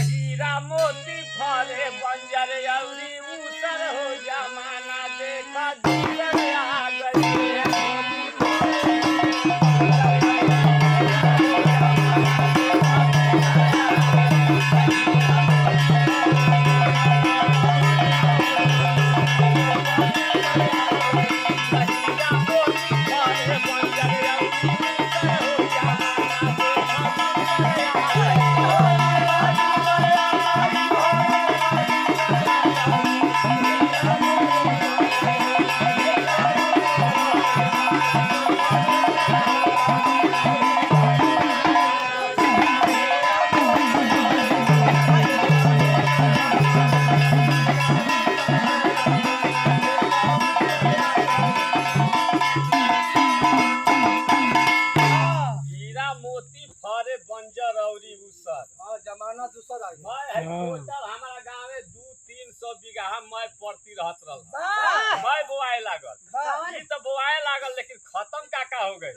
हीरा मोती फरे बंजर अउरी उसर हो जमाना देखा दूसर आ गई बंजर अउरी उसर जमाना दूसर आ गया। मैं टोटल हमारा गांव में 200-300 बीघा मैं पड़ती रहत रहल मैं बोआए लागल ई तो बोआए लागल लेकिन खत्म काका हो गई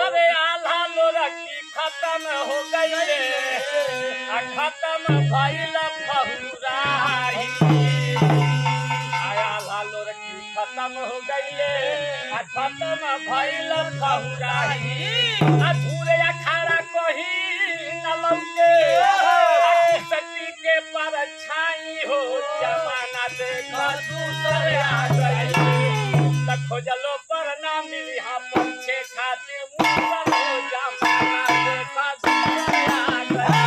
अरे आल्हा लोरकी खत्म हो गई रे आ खत्म भइल फहुराई आल्हा लोरकी खत्म हो गई रे आ खत्म भइल फहुराई अधूरे अखाड़ा कहीं न लौके सती के पर छाई हो जमाना देखा दूसरे आ गई त खोजलो पर ना मिली हाँ पंछे खातिर मुसर हो जमाना देखा दूसरे आ गई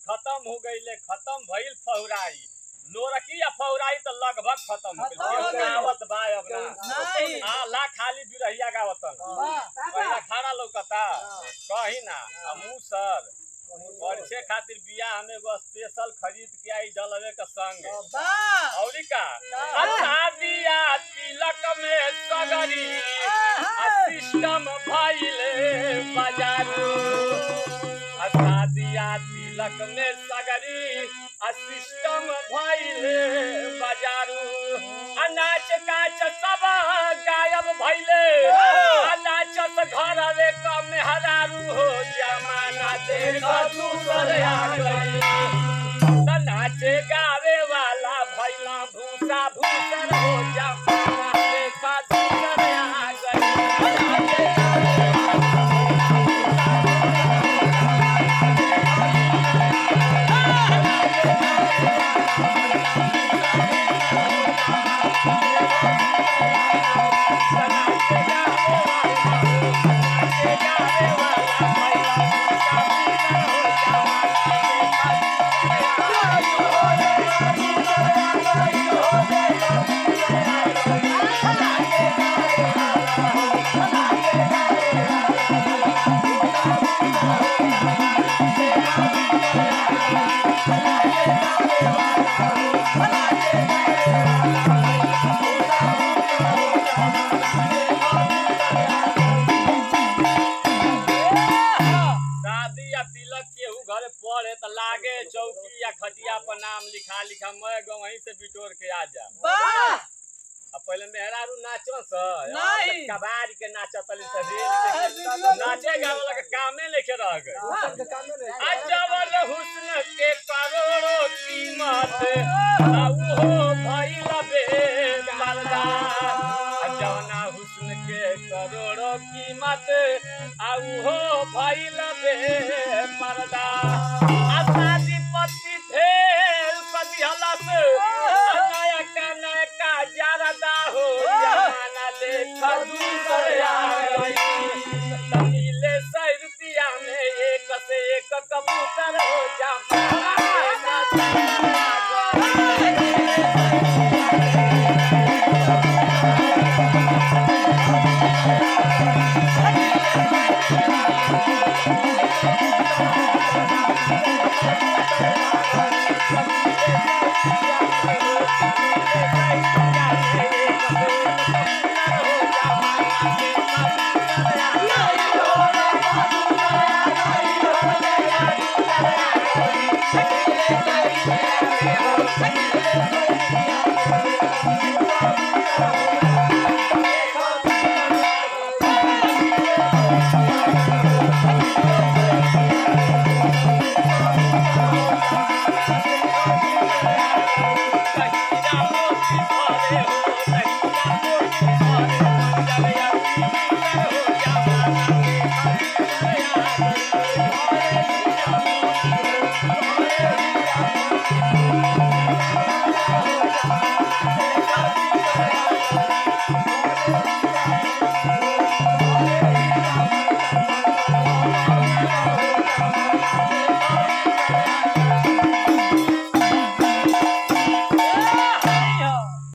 खत्म भइल फहुराई लोरकी या फहुराई तो लगभग खत्म हो गई गावत बा अब ना आला खाली बिरहिया गावतन पहिला खाना लौकता कहीं ना हमू सर परिचय खातिर बिया हमें एगो स्पेशल खरीद के आई डलवे के संग औरी का शादिया तिलक में सगरी सिस्टम भइले बाजारू शादिया तिलक में सगरी सिस्टम भइले बाजारू नाच काच सब गायब भइले नाचत घरवे क मेहरारू हो जमाना देखा दूसर आ गई त नाचे गावे वाला भइला भूसा भूसर हो जमाना देखा दूसर आ गई लागे चौकी या खटिया पर नाम लिखा लिखा मैं वहीं से बिटोर के आ जा अब पहले मेहरारू नाचो नहीं कबाड़ के नाचतली से नाचे गावला के कामे लेके रह गए अजब हुस्न के करोड़ों कीमत वो भइल बेमर्दा जौना हुस्न के करोड़ों कीमत वो भइल बेमर्दा आजादी पति ढेर पदिहलस नया जारदा हो जमाना देखा दूसर आ गई तमिले 100 रुपया हो